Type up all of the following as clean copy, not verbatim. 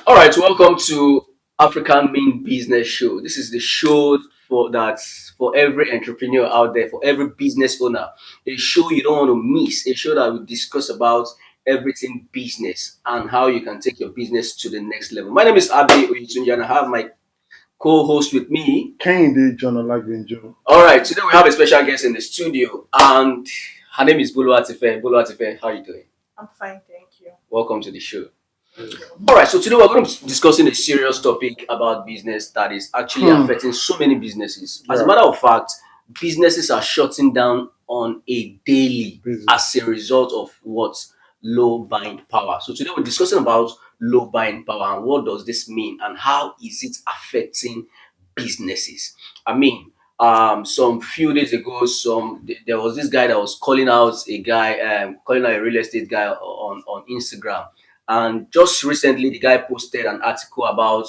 All right, welcome to African Main Business Show. This is the show for every entrepreneur out there, for every business owner. A show you don't want to miss. A show that will discuss about everything business and how you can take your business to the next level. My name is Abi Oyitunji, and I have my co-host with me. Kehinde John Olagbenjo. All right, today we have a special guest in the studio, and her name is Bolu Atife. Bolu Atife, how are you doing? I'm fine, thank you. Welcome to the show. All right, so today we're going to be discussing a serious topic about business that is actually affecting so many businesses. As a matter of fact, businesses are shutting down on a daily as a result of what? Low buying power. So today we're discussing about low buying power and what does this mean and how is it affecting businesses. I mean, some few days ago, there was this guy that was calling out calling out a real estate guy on Instagram, and just recently, the guy posted an article about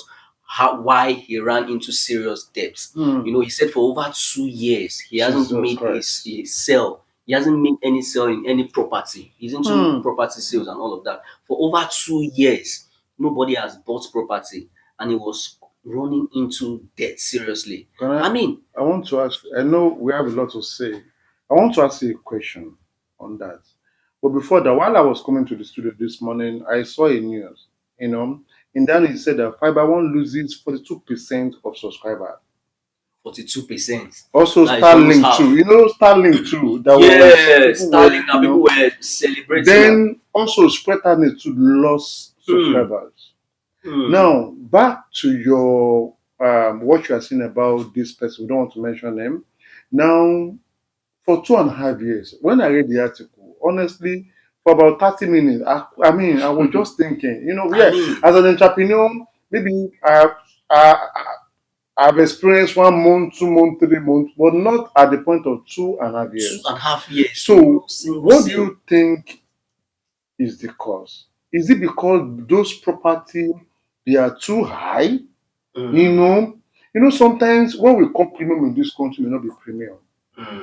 why he ran into serious debts. He said for over 2 years he hasn't Jesus made Christ. a sale. He hasn't made any sale in any property. He's into property sales and all of that. For over 2 years, nobody has bought property, and he was running into debt seriously. I want to ask, I know we have a lot to say. I want to ask you a question on that. But before that, while I was coming to the studio this morning, I saw a news, in that it said that Fiber One loses 42% of subscribers. 42%. Also, That is almost Starlink half. too. Starlink too. Yes, People Starlink. Now people were, were celebrating. then also Spreadnet too lost subscribers. Now, back to your what you are saying about this person. We don't want to mention them. Now, for 2.5 years, when I read the article, honestly, for about 30 minutes, I was just thinking, as an entrepreneur, maybe I, I've experienced 1 month, 2 months, 3 months, but not at the point of 2.5 years. 2.5 years. So, what do you think is the cause? Is it because those property they are too high? Sometimes when we come premium in this country, we not be premium.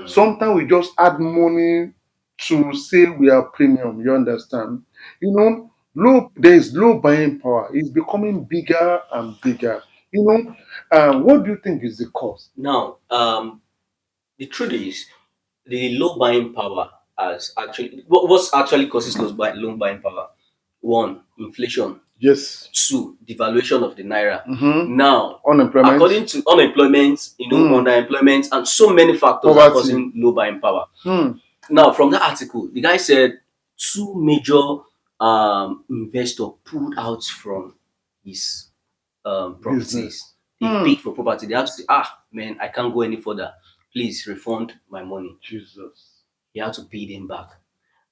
Sometimes we just add money to say we are premium. You understand? There is low buying power. It's becoming bigger and bigger. What do you think is the cause? Now, the truth is, the low buying power has actually what's actually causes low buying power. One, inflation. Yes. Two, devaluation of the naira. Mm-hmm. Now, Unemployment. according to unemployment, underemployment, and so many factors are causing low buying power. Now, from that article, the guy said two major investors pulled out from his properties. They paid for property. They had to say, man, I can't go any further. Please refund my money. Jesus. He had to pay them back.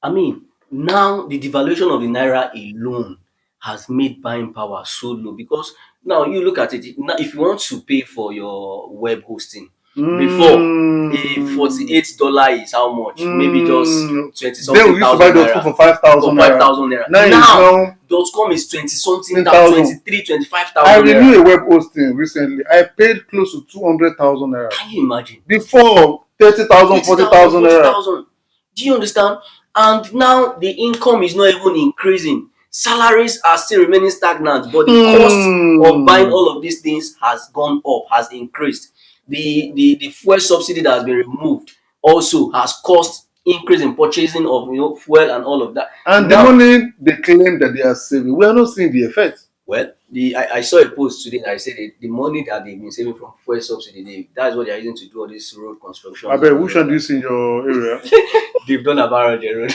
I mean, now the devaluation of the naira alone has made buying power so low, because now you look at it. Now, if you want to pay for your web hosting, before a $48 is how much? Maybe just 20 something. Then we used to buy naira. for 5,000 naira. Now .com is 20 something, 23, 25,000 I naira. renewed a web hosting recently. I paid close to 200,000 naira. Can you imagine? Before 30,000, 40,000 naira. Do you understand? And now the income is not even increasing. Salaries are still remaining stagnant, but the cost of buying all of these things has gone up, has increased. The fuel subsidy that has been removed also has caused increase in purchasing of fuel and all of that. And the money they claim that they are saving, we are not seeing the effect. Well, I saw a post today that I said the money that they've been saving from fuel subsidy, that's what they're using to do all this road construction. I bet which one do you see in your area? They've done a barrel the road.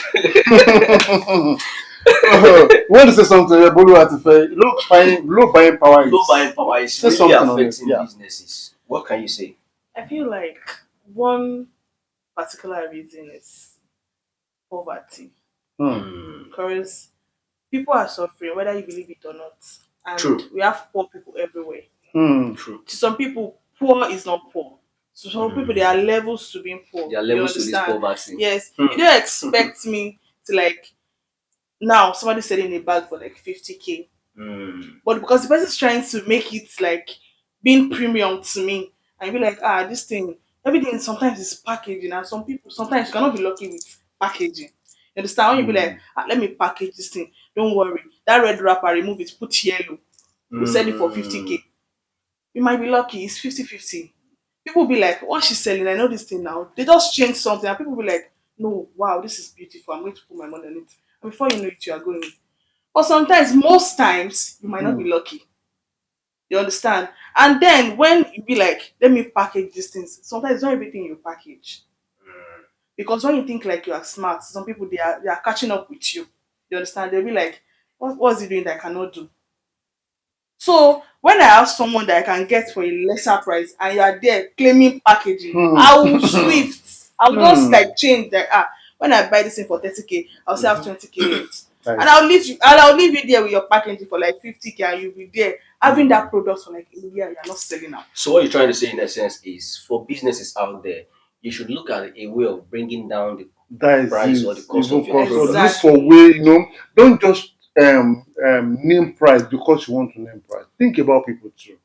Want to say something? Bolu Atife, low buying power is really affecting businesses. What can you say? I feel like one particular reason is poverty. Because people are suffering, whether you believe it or not. And True. We have poor people everywhere. True. To some people, poor is not poor. To some people, there are levels to being poor. There are levels to this poverty. Yes. You don't expect me to now somebody selling a bag for 50K. But because the person is trying to make it being premium to me, and be like, this thing, everything sometimes is packaging, and sometimes you cannot be lucky with packaging. You understand? When you be like, let me package this thing, don't worry, that red wrapper, remove it, put yellow. we sell it for 50K. You might be lucky, it's 50-50. People be like, what she's selling, I know this thing now. They just change something, and people be like, no, wow, this is beautiful. I'm going to put my money on it. And before you know it, you are going. But sometimes, most times, you might not be lucky. You understand? And then when you be like, let me package these things, sometimes it's not everything you package. Because when you think like you are smart, some people they are catching up with you. You understand? They'll be like, what's he doing that I cannot do? So when I have someone that I can get for a lesser price and you are there claiming packaging, I will swift. I will just like change that. When I buy this thing for 30K, I'll say I have 20K left. And I'll leave you there with your packaging for like 50K, and you'll be there having that product for like a year, you're not selling out. So what you're trying to say in essence is for businesses out there, you should look at a way of bringing down the That is price it. or the cost Even of your cost. So product. look for way, don't just name price because you want to name price. Think about people too.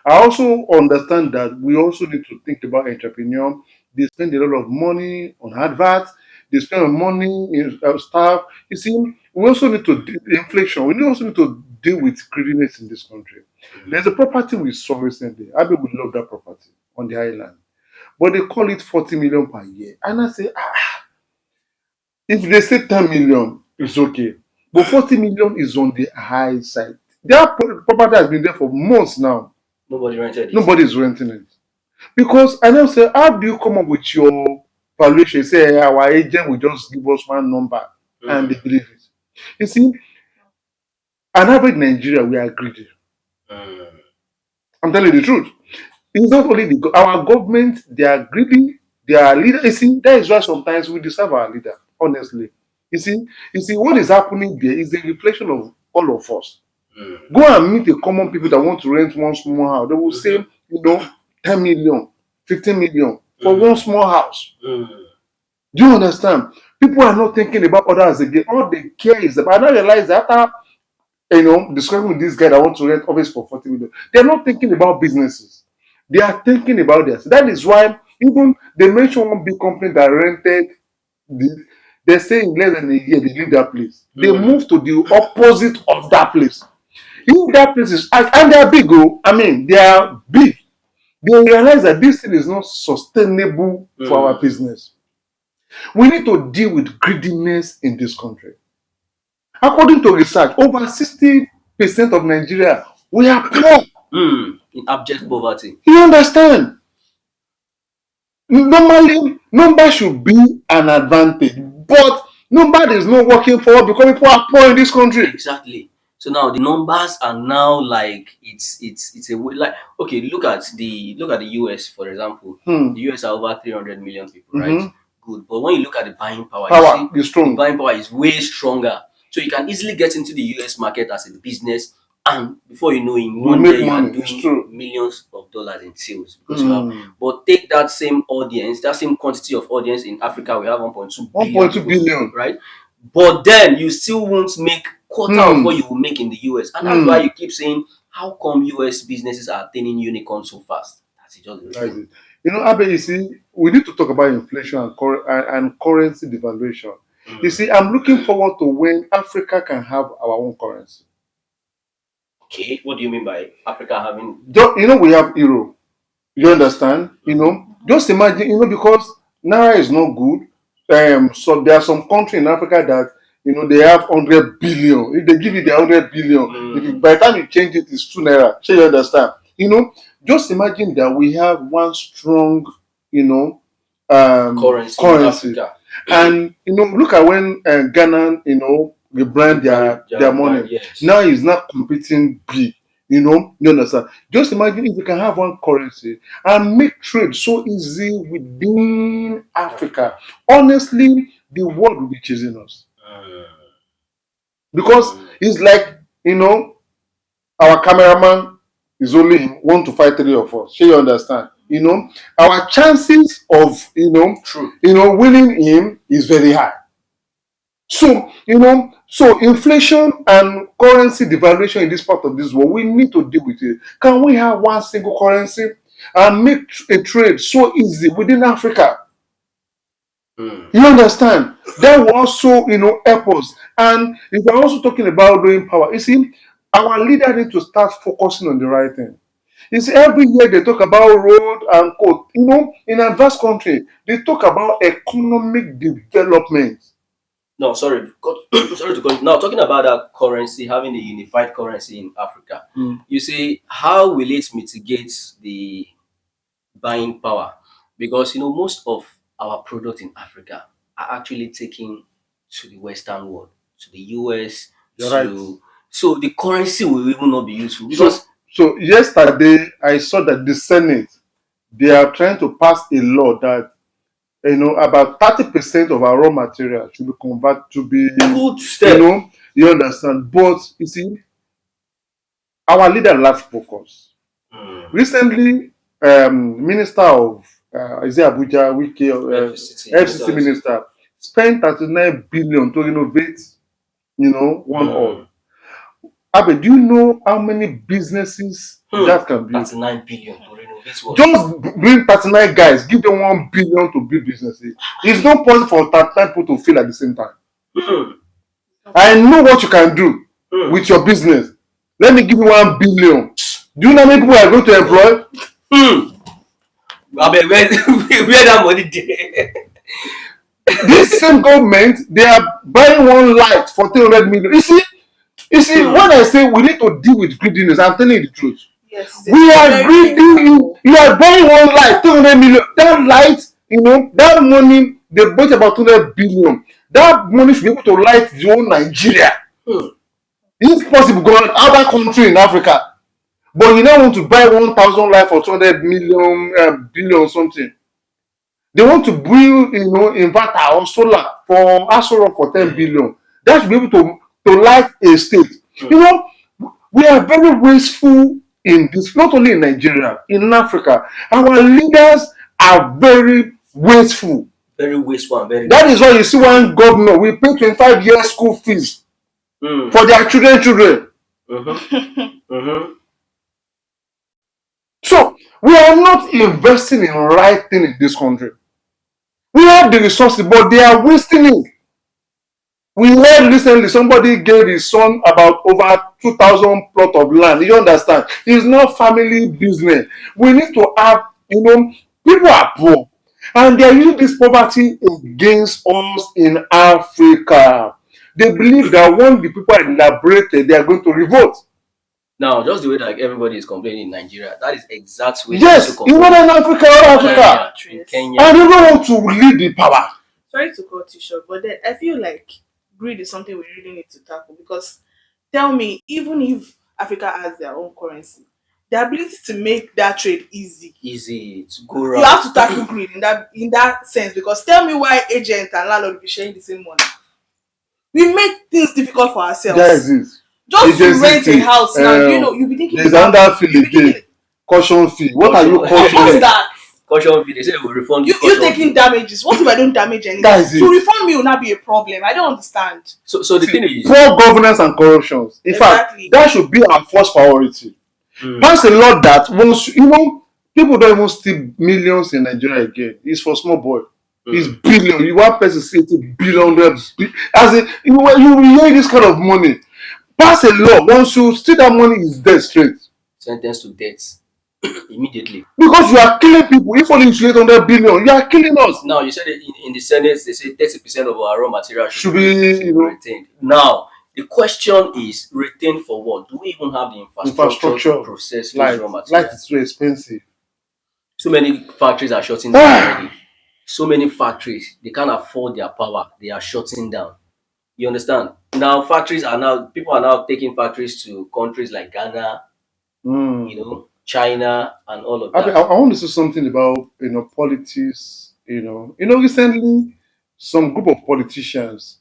I also understand that we also need to think about entrepreneur. They spend a lot of money on adverts. They spend money in staff. You see, we also need to inflation. We also need to deal with greediness in this country. There's a property we saw recently. I mean, we love that property on the island, but they call it 40 million per year. And I say, if they say 10 million, it's okay, but 40 million is on the high side. That property has been there for months now. Nobody rented it. Nobody is renting it. Because I don't say, how do you come up with your valuation? Say, "Hey, our agent will just give us one number and they believe it." You see, an average Nigeria, we are greedy. I'm telling you the truth. It's not only our government, they are greedy, they are leaders. You see, that is why sometimes we deserve our leader, honestly. You see, what is happening there is a reflection of all of us. Go and meet the common people that want to rent one small house. They will say, 10 million, 15 million for one small house. Do you understand? People are not thinking about others again. All they care is about. I now realize that after discussing with this guy that wants to rent office for 40 million, they're not thinking about businesses. They are thinking about this. That is why even they mentioned one big company that rented they say in less than a year they leave that place. They move to the opposite of that place. If that place is and they are big, I mean they are big. They realize that this thing is not sustainable for our business. We need to deal with greediness in this country. According to research, over 60% of Nigeria, we are poor. In abject poverty. You understand? Normally, number should be an advantage, but number is not working for us because people are poor in this country. Exactly. So now the numbers are now like it's a way like okay, look at the US for example. The US are over 300 million people, right? Good. But when you look at the buying power, you see is strong. the buying power is way stronger. So you can easily get into the US market as a business, and before you know, in one day you are doing millions of dollars in sales because you have. But take that same audience, that same quantity of audience in Africa, we have 1.2 billion, right? But then you still won't make quarter of what you will make in the US, and that's why you keep saying, how come US businesses are attaining unicorns so fast? That's just it. Abe, you see, we need to talk about inflation and currency devaluation. You see, I'm looking forward to when Africa can have our own currency. Okay, what do you mean by Africa having? We have euro. You understand? Just imagine, because Naira is not good. So there are some countries in Africa that they have 100 billion. If they give you the 100 billion, by the time you change it, it's 2 naira. So you understand? Just imagine that we have one strong, currency. And look at when Ghana, rebrand their money. Yes. Now it's not competing big. You understand? Just imagine if we can have one currency and make trade so easy within Africa. Honestly, the world will be chasing us. Because it's like, our cameraman is only 1 to 5, 3 of us. So you understand? Our chances of, winning him is very high. So, inflation and currency devaluation in this part of this world, we need to deal with it. Can we have one single currency and make a trade so easy within Africa? You understand? That will also, help us. And if we're also talking about growing power, you see, Our leader need to start focusing on the right thing. It's every year they talk about road and code. In advanced country, they talk about economic development. No, sorry, sorry to cut. Now talking about that currency, having a unified currency in Africa, you see, how will it mitigate the buying power? Because most of our products in Africa are actually taken to the Western world, to the US, You're right. so the currency will even not be useful So, because so yesterday I saw that the Senate, they are trying to pass a law that about 30% of our raw material should be converted to be good step. You understand. But you see, our leader lacks focus. Recently, Minister of is it Abuja, Wiki, FCT Minister spent 39 billion to renovate, one hall. Abe, do you know how many businesses that can build? 39 billion to renovate what? Just bring 39 guys, give them 1 billion to build businesses. It's not possible for 39 people to fail at the same time. I know what you can do with your business. Let me give you 1 billion. Do you know how many people are going to employ? Abe, where that money there? This same government, they are buying one light for 300 million. You see, when I say we need to deal with greediness, I'm telling you the truth. Yes, We are greedy. You are buying one light, 200 million. That light, that money, they bought about 200 billion. That money should be able to light the whole Nigeria. It's possible going other country in Africa. But you now want to buy 1,000 light for 200 million, billion something. They want to build, inverter or solar for Asoro for 10 billion. That should be able to light a state. We are very wasteful in this, not only in Nigeria, in Africa. Our leaders are very wasteful. Very wasteful. That is why you see one governor, we pay 25 years school fees for their children. So, we are not investing in right thing in this country. We have the resources, but they are wasting it. We heard recently somebody gave his son about over 2,000 plot of land. You understand? It's not family business. We need to have, people are poor. And they are using this poverty against us in Africa. They believe that when the people are liberated, they are going to revolt. Now, just the way that everybody is complaining in Nigeria, that is exactly yes, even in Africa, Africa. In Kenya. And they don't want to lead the power. Sorry to cut you short, but then I feel like greed is something we really need to tackle because tell me, even if Africa has their own currency, the ability to make that trade easy to go around. You have to tackle greed in that sense because tell me why agent and landlord will be sharing the same money. We make things difficult for ourselves. That is it. Just to rent a house now, you'll be thinking there's another fee again. Caution fee. What are you cautioning? What's that? Caution fee. They say they will refund you. You're taking damages. What if I don't damage anything? To refund me will not be a problem. I don't understand. So the thing is poor governance and corruption. In fact, that should be our first priority. Pass a law that once people don't even steal millions in Nigeria again. It's for small boy. It's billion. You want person say 80 billion, as in you hear this kind of money. Pass a law. Once you steal that money, is dead straight. Sentenced to death immediately. Because you are killing people. If only you 800 billion, you are killing us. Now you said in the Senate they say 30% of our raw material should be retained. Now the question is retained for what? Do we even have the infrastructure to process raw material? Like it's too expensive. So many factories are shutting down already. So many factories, they can't afford their power. They are shutting down. You understand? Now people are now taking factories to countries like Ghana, China, and all of that. I want to say something about politics. Recently some group of politicians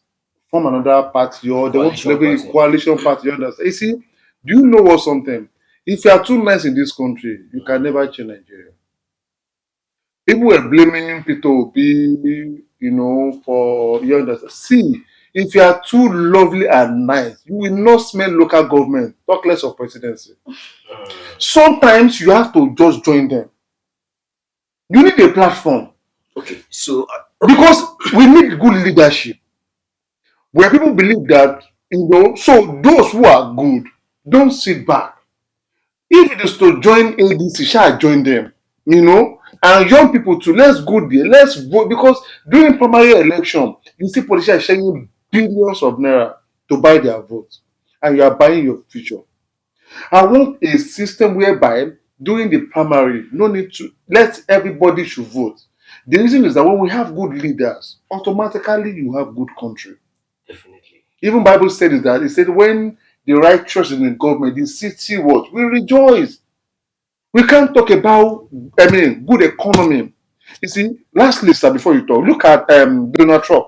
form another party or they want to be a coalition party. You see, do you know what something? If you are too nice in this country, you can never change Nigeria. People were blaming Peter Obi, for see. If you are too lovely and nice, you will not smell local government, talk less of presidency. Sometimes you have to just join them. You need a platform. Okay, so because we need good leadership. Where people believe that, so those who are good, Don't sit back. If it is to join ADC, shall join them. And young people too, let's go there, let's vote, because during primary election, you see politicians sharing billions of naira to buy their votes, and you are buying your future. I want a system whereby during the primary, no need to let everybody should vote. The reason is that when we have good leaders, automatically you have good country. Definitely. Even Bible said it that it said when the righteous in the government, the city what we rejoice. We can't talk about good economy. You see, lastly, sir, before you talk, look at Donald Trump.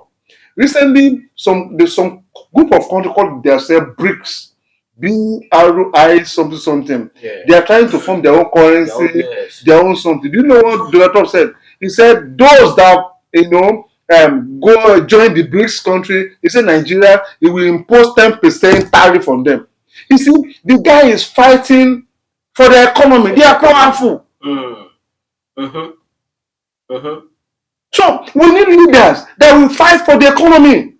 Recently, there's some group of country called themselves BRICS, BRI something something. Yeah. They are trying to form their own currency, Yes. their own something. Do you know what Donald Trump said? He said those that go join the BRICS country, he said Nigeria, he will impose 10% tariff on them. You see, the guy is fighting for the economy. They are powerful. Mm. Mm-hmm. Mm-hmm. So we need leaders that will fight for the economy.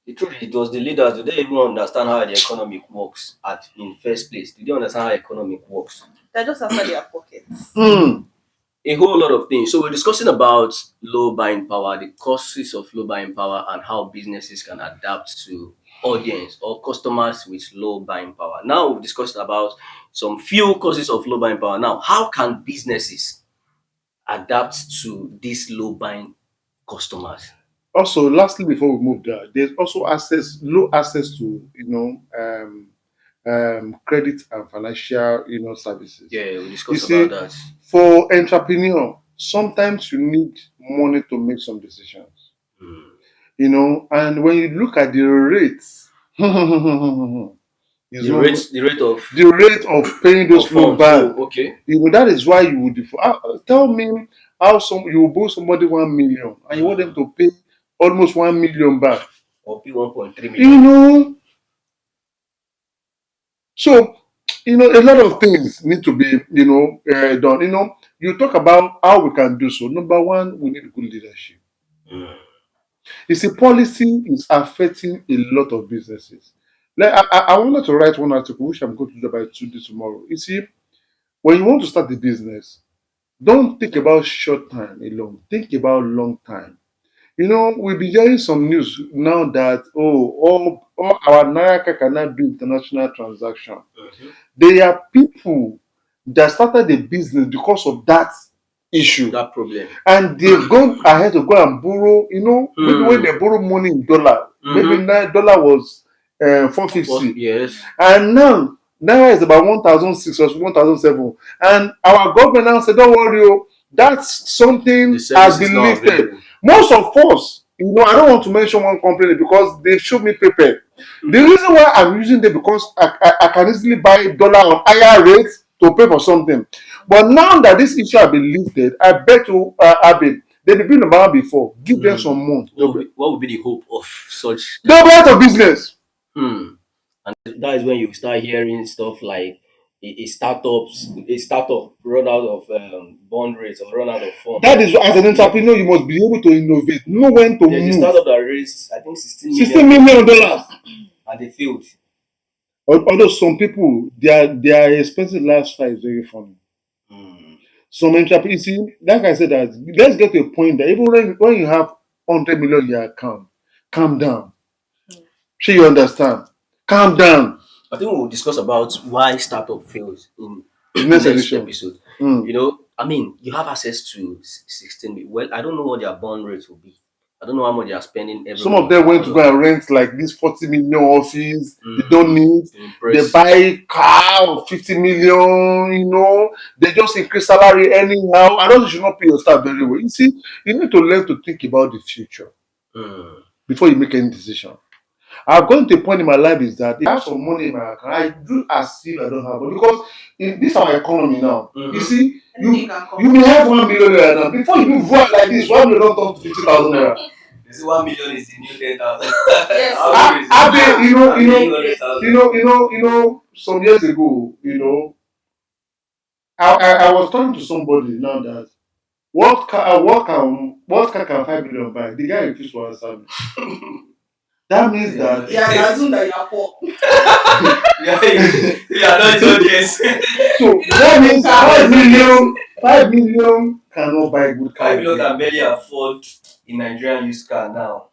The truth is, it was the leaders. Do they even understand how the economic works in first place? Do they understand how economic works? They're just after their pockets. A whole lot of things. So we're discussing about low buying power, the causes of low buying power, and how businesses can adapt to audience or customers with low buying power. Now we've discussed about some few causes of low buying power. Now, how can businesses adapt to these low buying customers? Also, lastly, before we move there, there's also low access to credit and financial services. Yeah, we You discussed see, about that. for entrepreneur, sometimes you need money to make some decisions. And when you look at the rates, The rate of the rate of paying those loan funds. back. Oh, okay. That is why you would tell me how you will borrow somebody 1 million and you want them to pay almost 1 million back. Or pay 1.3 million. So a lot of things need to be done. You talk about how we can do so. Number one, we need good leadership. You see, policy is affecting a lot of businesses. Like I wanted to write one article which I'm going to do by 2 days tomorrow. You see, when you want to start the business, don't think about short time alone. Think about long time. We'll be hearing some news now that all our Naira cannot do international transaction. There are people that started the business because of that issue. That problem. And they've gone ahead to go and borrow, maybe when they borrow money in dollar, maybe $9 was 450. Yes. And now Naira is about 1,006 or 1,007. And our government now said, don't worry, that's something has been lifted. Most of us, I don't want to mention one company because they showed me paper. The reason why I'm using them because I can easily buy dollar on higher rates to pay for something. But now that this issue has been lifted, I bet you, Abid, they've been about before. Give them some months. What would be the hope of such? They'll be out of business. And that is when you start hearing stuff like a startup run out of bond rates or run out of funds. That is, as an entrepreneur, you must be able to innovate, know when to There's move. a startup that raised, I think, $16 million. And they failed. Although some people, their expensive lifestyle is very funny. Some entrepreneurs, you see, like I said, that let's get to a point that even when you have 100 million in your account, calm down. Sure, you understand? Calm down. I think we'll discuss about why startup fails in The next next episode. You have access to 16. Well, I don't know what their bond rates will be. I don't know how much they are spending every Some of them went to go and rent like this 40 million office. They don't need. They buy car of 50 million, they just increase salary anyhow. I know you should not pay your staff very well. You see, you need to learn to think about the future before you make any decision. I've gone to a point in my life is that if I have some money in my account, I do as if I don't have money because in this our economy now. You see, you may have 1 million naira now. Before you do vote like this, 1 million don't come to 50,000 naira. You see, 1 million is the new 10,000. Yes. Some years ago, I was talking to somebody now that what car can 5 million buy? The guy refused to answer me. That means that Yeah, assume that you are poor. You are not audience. so that means 5 million, 5 million cannot buy good car. 5 million can barely afford a Nigerian used car now.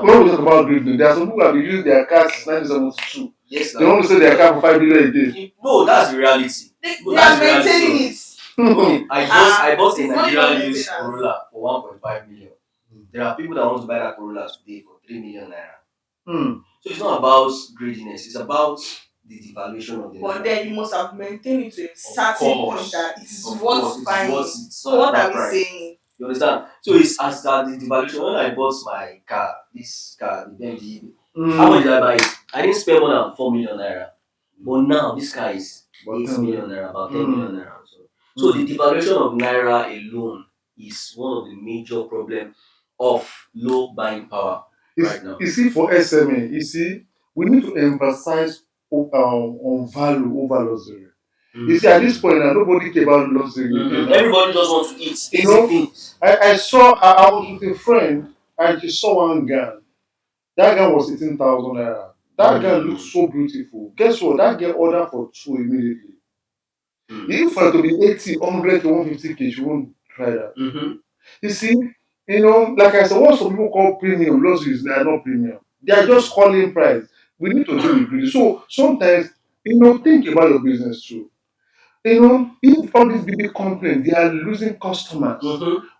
When we talk about greed, there are some people who have been using their cars since 1972. Yes, They want to sell their car for 5 million a day. No, that's the reality. They No, are that's the reality. maintaining it. Okay, I bought a it's not Nigerian even used maintenance. Corolla for 1.5 million. There are people that want to buy that Corolla today for 3 million naira. So it's not about greediness, it's about the devaluation of the But naira. then you must have maintained it to a certain course. point that it is Of worth course, it is buying. worth it So what at are that we price. saying? You understand? So it's as that the devaluation. When I bought my car, this car, the Bentley, how much did I buy it? I didn't spend more than 4 million naira. But now this car is 8 million naira, about 10 million naira. So the devaluation of naira alone is one of the major problems of low buying power right now. You see, for SME, you see, we need to emphasize on value over luxury. You see, at this point now, nobody care about luxury. Everybody just wants to eat. You know, things. I was with a friend and she saw one gun. That gun was 18,000 naira. That gun looked so beautiful. Guess what? That girl ordered for 2 immediately. If for it to be 80, 100 to 150k, she won't try that. You see, like I said, what some people call premium luxuries, they are not premium. They are just calling price. We need to deal with greed. So sometimes, think about your business too. If all these big companies, they are losing customers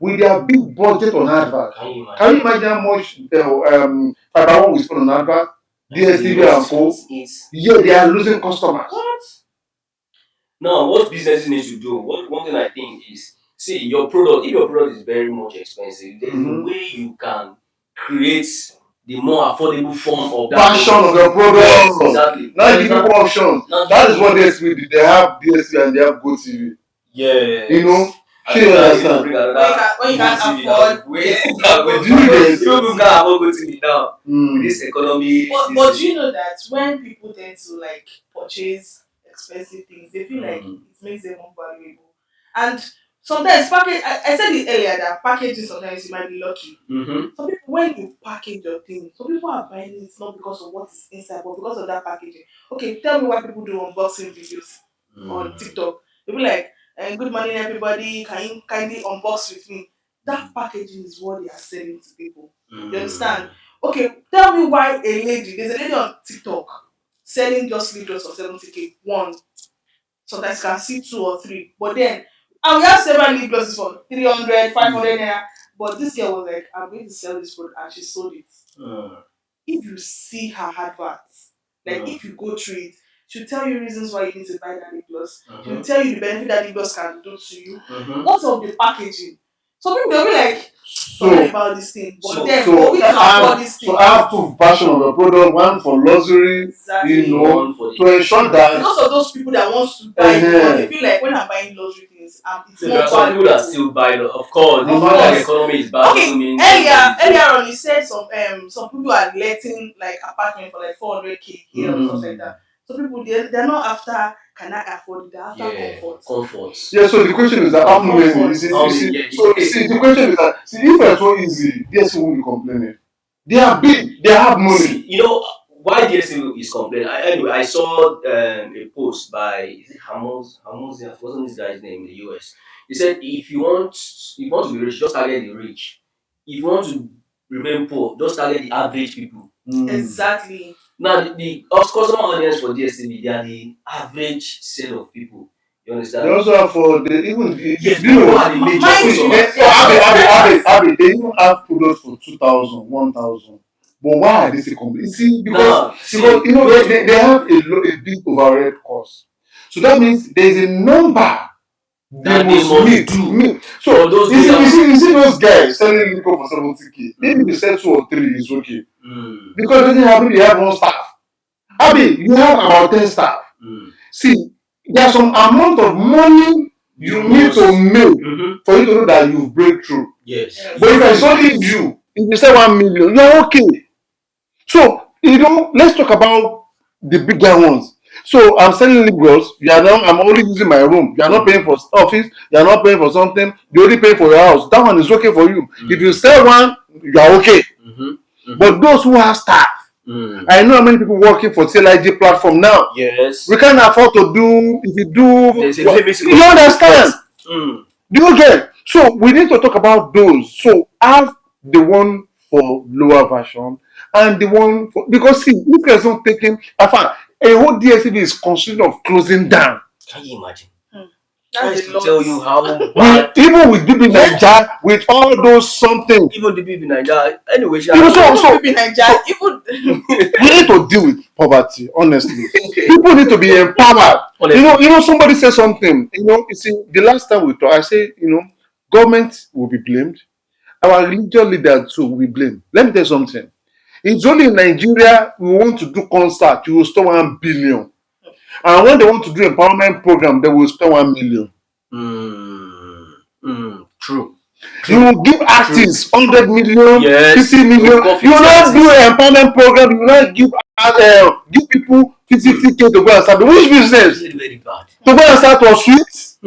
with their big budget on advert. Can you imagine how much Fiber One we spend on advert? DSTV and Co. Yeah, they are losing customers. What? Now, what businesses need to do? One thing I think is, see, your product. If your product is very much expensive, there's a way you can create the more affordable form of that version of your product. Yes, exactly. Now give people options. That is what DSTV did. They have DSTV and they have GoTV. Yes. When you can't afford do you can afford GoTV now with this economy. But do you know that when people tend to like purchase expensive things, they feel like it makes them more valuable. And sometimes I said it earlier that packaging sometimes you might be lucky. Some people, when you package your thing, some people are buying it not because of what is inside, but because of that packaging. Okay, tell me why people do unboxing videos on TikTok. They'll be like, good morning everybody, can you kindly unbox with me? That packaging is what they are selling to people. You understand? Okay, tell me why there's a lady on TikTok selling just lip gloss for 70k. One, sometimes you can see 2 or 3, but then and we have several lip glosses for 300, 500 naira. But this girl was like, I'm going to sell this product, and she sold it. If you see her adverts, like if you go through it, she'll tell you reasons why you need to buy that lip gloss. She'll tell you the benefit that lip gloss can do to you. What's of the packaging? Some people they'll be like, sorry about this thing, but I have 2 versions of the product, one for luxury, exactly. To ensure that because of those people that wants to buy because they feel like when I'm buying luxury things, it's there are some people that still buy it. Of course, the economy is bad. Okay, earlier on you said some people are letting like apartment for like 400k here or something like that. So people they're not after can I afford it, they're after comfort. Yeah, so the question is that how many the question is that if it's so easy, DSC won't be complaining. They are big, they have money. See, why DSC is complaining? Anyway, I saw a post by is it Hamos, wasn't this guy's name in the US? He said if you want to be rich, just target the rich. If you want to remain poor, just target the average people. Exactly. Now the customer audience for DSTV, they are the average set of people. You understand? They also have for the even yes, they are the major they even have products for 2,000, 1,000. But why are they still complaining? See, because they have a big overhead cost. So that means there is a number they must meet. So you see those guys selling liquor for 70k. Maybe they sell 2 or 3 is okay. Because they have 1 staff. You have about 10 staff. See, there's some amount of money you need to make for you to know that you've break through. Yes. But if I saw if you say 1 million, you're okay. So let's talk about the bigger ones. So I'm selling lip gloss. I'm only using my room. You are not paying for office. You are not paying for something. You only pay for your house. That one is okay for you. If you sell one, you are okay. But those who have staff, I know how many people working for TLIG platform now. Yes. We can't afford to do, if you do, There's a limit. you understand? Do you get? So we need to talk about those. So have the one for lower version and the one for, because see, if there's not taking, I find a whole DSTV is considering of closing down. Can you imagine? That's Tries a to lot. tell you how bad. Even with DB Niger, with all those something, Even the people in Nigeria. Anyway, even so People in Nigeria, even we need to deal with poverty, honestly. People need to be empowered. Honestly. You know, somebody said something. You see, the last time we talked, I say, government will be blamed. Our religious leaders too will be blamed. Let me tell you something. It's only in Nigeria we want to do concert, you will spend 1 billion. And when they want to do empowerment program, they will spend 1 million. True. You will give artists 100 million, Yes. 50 million. You will not do an empowerment program. You will not give people 50K to go and start. Which business? It's very bad. To go and start was sweet.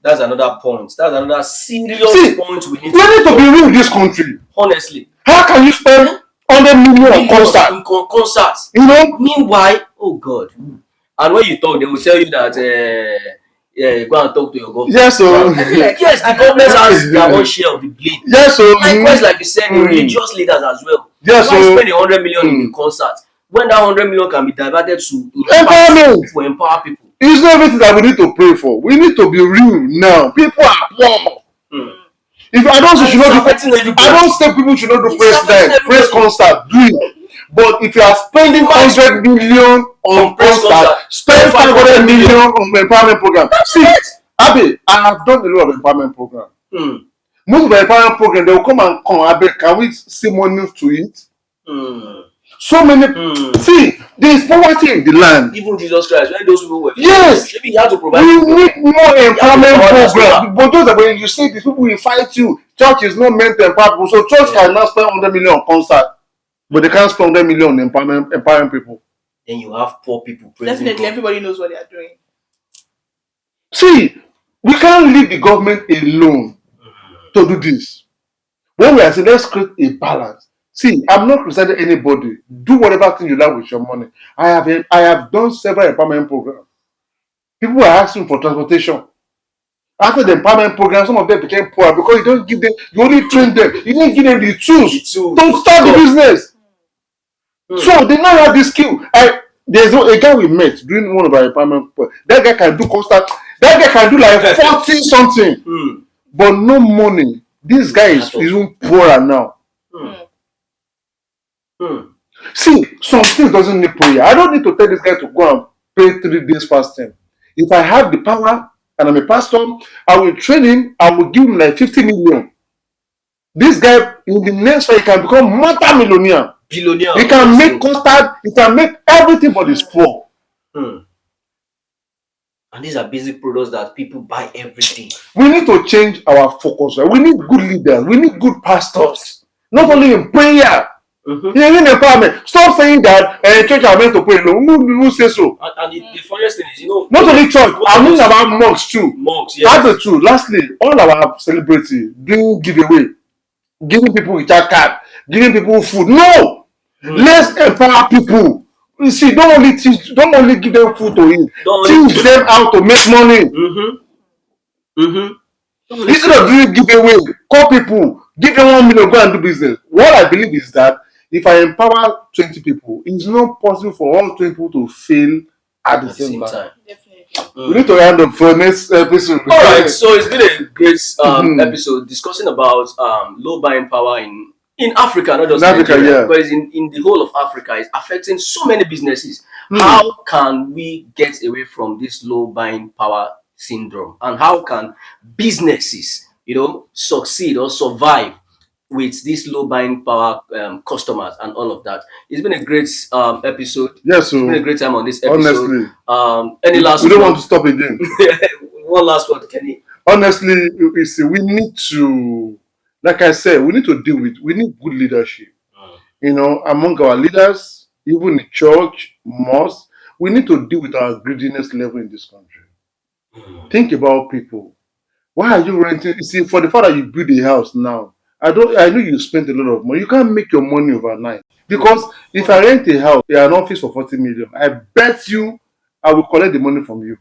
That's another point. That's another serious point we need to be real in this country. Honestly. How can you spend 100 million on concert? In concerts. Meanwhile, oh God. And when you talk, they will tell you that go and talk to your government. Yes, so yes, the government has their own share of the blame. Yes, so likewise, like you said, the religious leaders as well. Yes, why so spend 100 million in the concert when that 100 million can be diverted to empower people. It's not everything that we need to pray for. We need to be real now. People are poor. If I don't say people should not do press concert, do it. But if you are spending 100 million on concert, spend 500 million on empowerment program. See, Abi, I have done a lot of empowerment program. Most of the empowerment program, they will come, Abi, can we see money to it? So many. See, there is poverty in the land. Even Jesus Christ, when those people were yes, maybe he had to provide. We need more empowerment program. But those are when you see these people will fight you. Church is not meant to empower people, so church cannot spend 100 million on concert, but they can't spend 100 million on empowering people. Then you have poor people. Definitely, everybody knows what they are doing. See, we can't leave the government alone to do this. When we are saying let's create a balance. See, I'm not criticizing anybody. Do whatever thing you like with your money. I have done several empowerment programs. People are asking for transportation. After the empowerment program, some of them became poor because you don't give them, you only train them, you didn't give them the tools to start the business. So they now have this skill. There's a guy we met during one of our empowerment programs. That guy can do constant, that guy can do like 40 something, but no money. This guy is even poorer now. See, some things doesn't need prayer. I don't need to tell this guy to go and pray 3 days fasting. If I have the power and I'm a pastor, I will train him. I will give him like 50 million. This guy in the next year he can become multi-millionaire. Billionaire. He can make custard. He can make everything but he's poor. And these are basic products that people buy every day. We need to change our focus. Right? We need good leaders. We need good pastors. Not only in prayer. You need empowerment. Stop saying that church are meant to pray. No, who say so? And the funniest thing is, not only church. I mean about monks too. Monks, yes. That's the truth. Lastly, all our celebrity doing giveaway, giving people a chat card, giving people food. No, let's empower people. You see, don't only give them food to eat. Teach them how to make money. Instead of doing giveaway, call people, give them 1 million, go and do business. What I believe is that if I empower 20 people, it's not possible for all 20 people to fail at the same time. Definitely. We need to end up for next episode. All right, so it's been a great episode discussing about low buying power in Africa, not just in Nigeria, but in the whole of Africa. It's affecting so many businesses. How can we get away from this low buying power syndrome, and how can businesses, succeed or survive with this low buying power customers and all of that? It's been a great episode. Yes, so it's been a great time on this episode. Honestly, any last? We don't want to stop again. One last word, Kenny. Honestly, you see, we need to, like I said, we need to deal with. We need good leadership. Among our leaders, even in church, mosque, we need to deal with our greediness level in this country. Think about people. Why are you renting? You see, for the fact that you build a house now I know you spent a lot of money. You can't make your money overnight. Because if I rent a house, an office for 40 million, I bet you I will collect the money from you.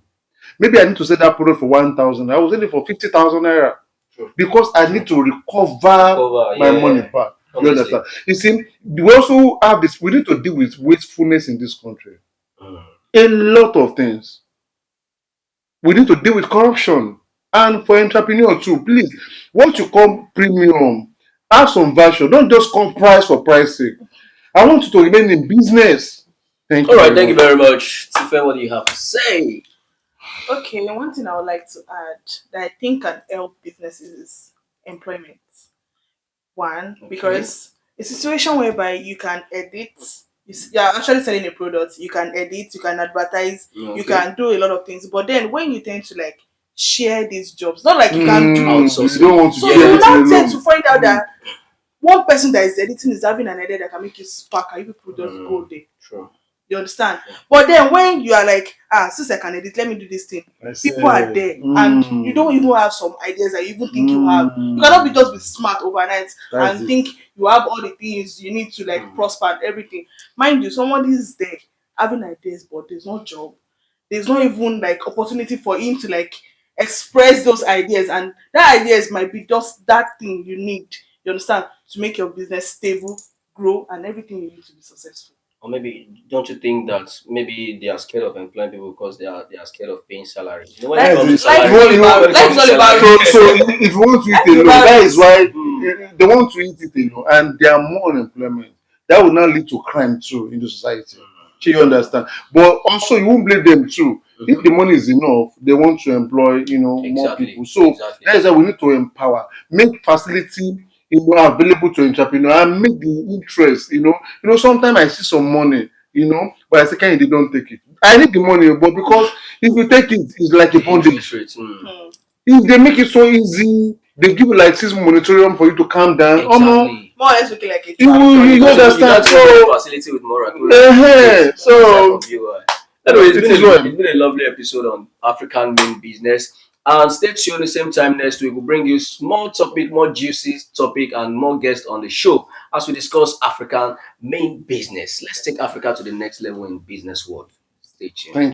Maybe I need to sell that product for 1,000. I will sell it for 50,000 naira. True. Because I need to recover my money back. You Obviously. understand? You see, we also have this, we need to deal with wastefulness in this country. A lot of things. We need to deal with corruption. And for entrepreneurs too, please, what you call premium, have some value. Don't just come price for price sake. I want you to remain in business. Thank you. All right, very thank you much. very much. Tife, what do you have to say? Okay, one thing I would like to add that I think can help businesses is employment. One, Okay. because a situation whereby you can edit, you're actually selling a product, you can edit, you can advertise, you Okay. can do a lot of things. But then when you tend to like share these jobs, not like you can do, Outsourcing. You don't want to so do you will anything now tend alone. to find out that one person that is editing is having an idea that can make you spark and you people just go there. True. You understand? But then when you are like, since I can edit, let me do this thing. People are there, and you don't even have some ideas that you even think you have. You cannot be just be smart overnight and think you have all the things you need to like prosper and everything. Mind you, somebody is there having ideas, but there's no job. There's not even like opportunity for him to like express those ideas, and that ideas might be just that thing you need. You understand, to make your business stable, grow, and everything you need to be successful. Or maybe don't you think that maybe they are scared of employing people because they are scared of paying salary? You know, when it Life, comes to life is salary, all about when it life comes is to all about salary, So if you want to eat alone, that is why they want to eat it alone, and there are more unemployment. That will now lead to crime too in the society. You understand? But also you won't blame them too. If the money is enough, they want to employ, more Exactly. people. So Exactly. that is why we need to empower, make facility, available to entrepreneur, and make the interest. Sometimes I see some money, but I say, can you don't take it? I need the money, but because if you take it, it's like a The bondage. interest rate. If they make it so easy, they give you like 6 moratorium for you to calm down. Exactly. more or less looking like a You, trap. you, you understand? Can't even get So, facility with moratorium. so Anyway, it is well. it's been a lovely episode on African main business. And stay tuned the same time next week. We'll bring you small topic, more juicy topic, and more guests on the show as we discuss African main business. Let's take Africa to the next level in business world. Stay tuned. Thank